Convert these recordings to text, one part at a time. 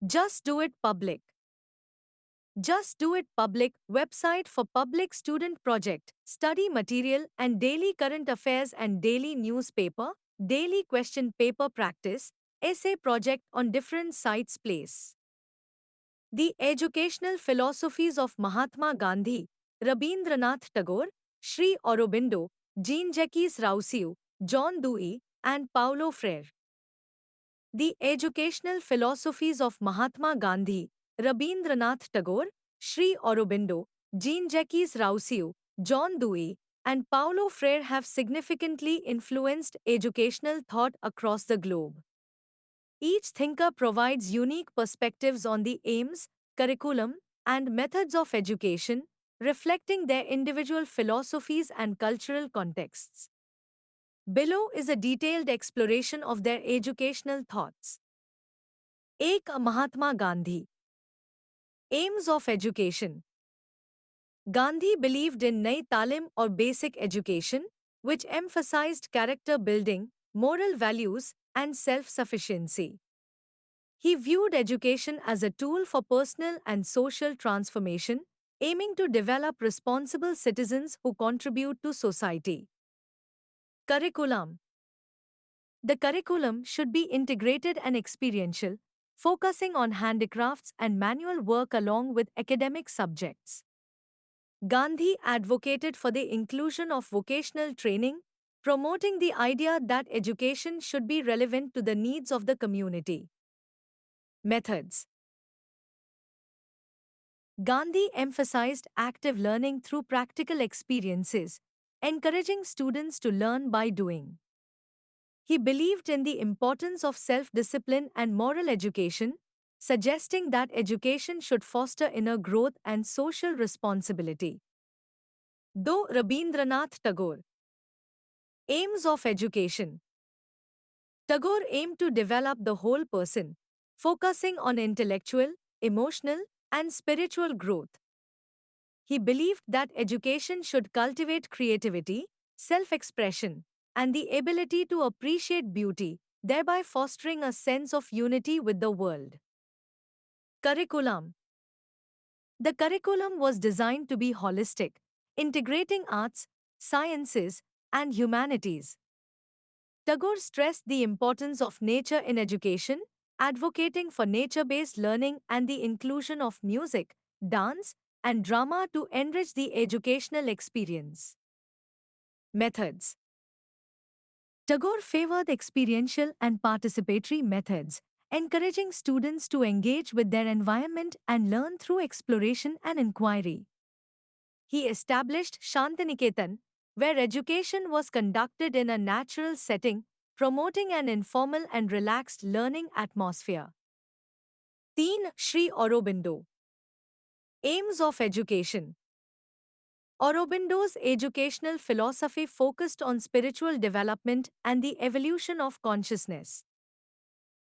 Just Do It Public. Just Do It Public website for public student project, study material and daily current affairs and daily newspaper, daily question paper practice, essay project on different sites place. The educational philosophies of Mahatma Gandhi, Rabindranath Tagore, Sri Aurobindo, Jean-Jacques Rousseau, John Dewey, and Paulo Freire. The educational philosophies of Mahatma Gandhi, Rabindranath Tagore, Sri Aurobindo, Jean-Jacques Rousseau, John Dewey, and Paulo Freire have significantly influenced educational thought across the globe. Each thinker provides unique perspectives on the aims, curriculum, and methods of education, reflecting their individual philosophies and cultural contexts. Below is a detailed exploration of their educational thoughts. Ek Mahatma Gandhi. Aims of education. Gandhi believed in Nai Talim or basic education, which emphasized character building, moral values, and self-sufficiency. He viewed education as a tool for personal and social transformation, aiming to develop responsible citizens who contribute to society. Curriculum. The curriculum should be integrated and experiential, focusing on handicrafts and manual work along with academic subjects. Gandhi advocated for the inclusion of vocational training, promoting the idea that education should be relevant to the needs of the community. Methods. Gandhi emphasized active learning through practical experiences, encouraging students to learn by doing. He believed in the importance of self-discipline and moral education, suggesting that education should foster inner growth and social responsibility. Though Rabindranath Tagore. Aims of education. Tagore aimed to develop the whole person, focusing on intellectual, emotional, and spiritual growth. He believed that education should cultivate creativity, self-expression, and the ability to appreciate beauty, thereby fostering a sense of unity with the world. Curriculum. The curriculum was designed to be holistic, integrating arts, sciences, and humanities. Tagore stressed the importance of nature in education, advocating for nature-based learning and the inclusion of music, dance, and drama to enrich the educational experience. Methods. Tagore favored experiential and participatory methods, encouraging students to engage with their environment and learn through exploration and inquiry. He established Shantiniketan, where education was conducted in a natural setting, promoting an informal and relaxed learning atmosphere. 3. Sri Aurobindo. Aims of education. Aurobindo's educational philosophy focused on spiritual development and the evolution of consciousness.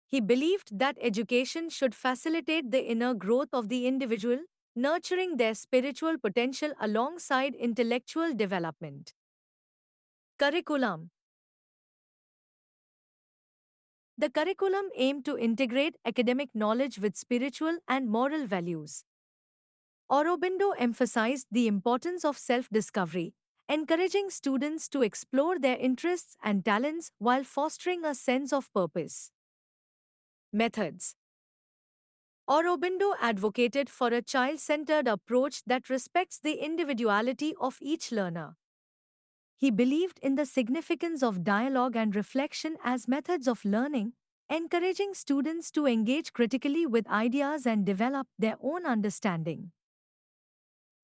He believed that education should facilitate the inner growth of the individual, nurturing their spiritual potential alongside intellectual development. Curriculum. The curriculum aimed to integrate academic knowledge with spiritual and moral values. Aurobindo emphasized the importance of self-discovery, encouraging students to explore their interests and talents while fostering a sense of purpose. Methods. Aurobindo advocated for a child-centered approach that respects the individuality of each learner. He believed in the significance of dialogue and reflection as methods of learning, encouraging students to engage critically with ideas and develop their own understanding.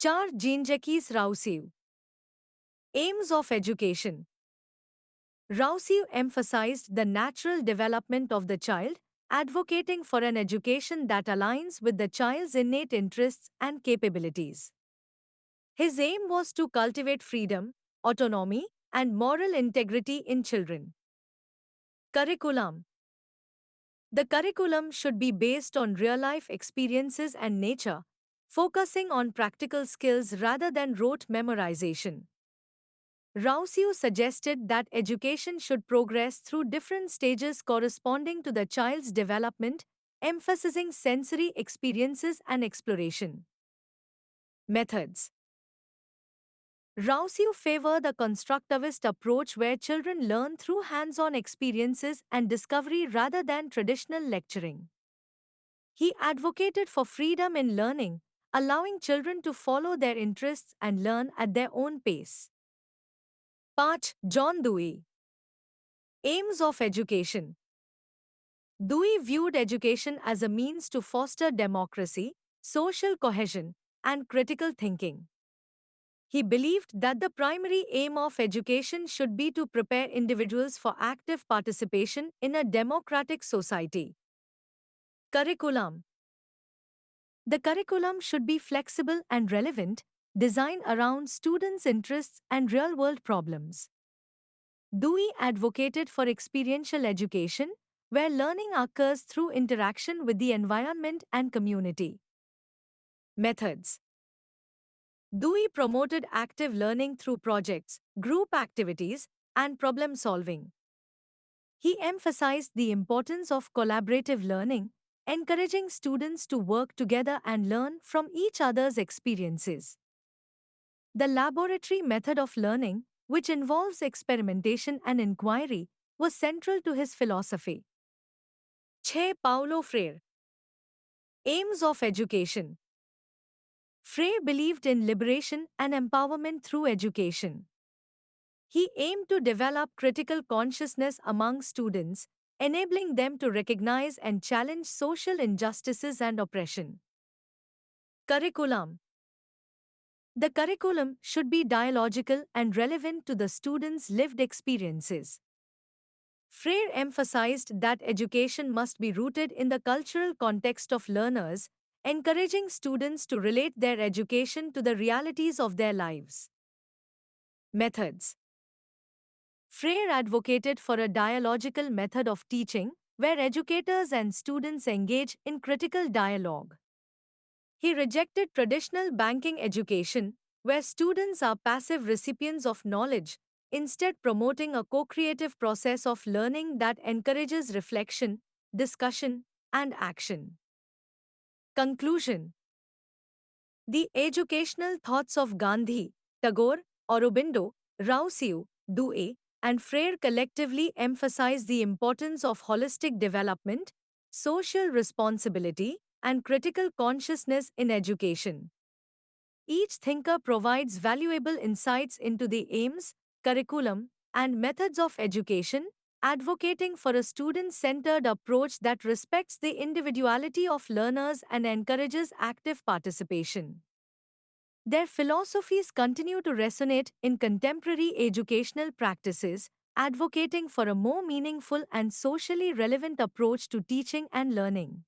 4. Jean-Jacques Rousseau. Aims of education. Rousseau emphasized the natural development of the child, advocating for an education that aligns with the child's innate interests and capabilities. His aim was to cultivate freedom, autonomy, and moral integrity in children. Curriculum. The curriculum should be based on real-life experiences and nature, focusing on practical skills rather than rote memorization. Rousseau suggested that education should progress through different stages corresponding to the child's development, emphasizing sensory experiences and exploration. Methods. Rousseau favored the constructivist approach where children learn through hands-on experiences and discovery rather than traditional lecturing. He advocated for freedom in learning, allowing children to follow their interests and learn at their own pace. Part John Dewey. Aims of education. Dewey viewed education as a means to foster democracy, social cohesion, and critical thinking. He believed that the primary aim of education should be to prepare individuals for active participation in a democratic society. Curriculum. The curriculum should be flexible and relevant, designed around students' interests and real-world problems. Dewey advocated for experiential education, where learning occurs through interaction with the environment and community. Methods. Dewey promoted active learning through projects, group activities, and problem solving. He emphasized the importance of collaborative learning, encouraging students to work together and learn from each other's experiences. The laboratory method of learning, which involves experimentation and inquiry, was central to his philosophy. Che Paulo Freire. Aims of education. Freire believed in liberation and empowerment through education. He aimed to develop critical consciousness among students, enabling them to recognize and challenge social injustices and oppression. Curriculum. The curriculum should be dialogical and relevant to the students' lived experiences. Freire emphasized that education must be rooted in the cultural context of learners, encouraging students to relate their education to the realities of their lives. Methods. Freire advocated for a dialogical method of teaching, where educators and students engage in critical dialogue. He rejected traditional banking education, where students are passive recipients of knowledge, instead promoting a co-creative process of learning that encourages reflection, discussion, and action. Conclusion. The educational thoughts of Gandhi, Tagore, Aurobindo, Rousseau, Dewey, and Freire collectively emphasize the importance of holistic development, social responsibility, and critical consciousness in education. Each thinker provides valuable insights into the aims, curriculum, and methods of education, advocating for a student-centered approach that respects the individuality of learners and encourages active participation. Their philosophies continue to resonate in contemporary educational practices, advocating for a more meaningful and socially relevant approach to teaching and learning.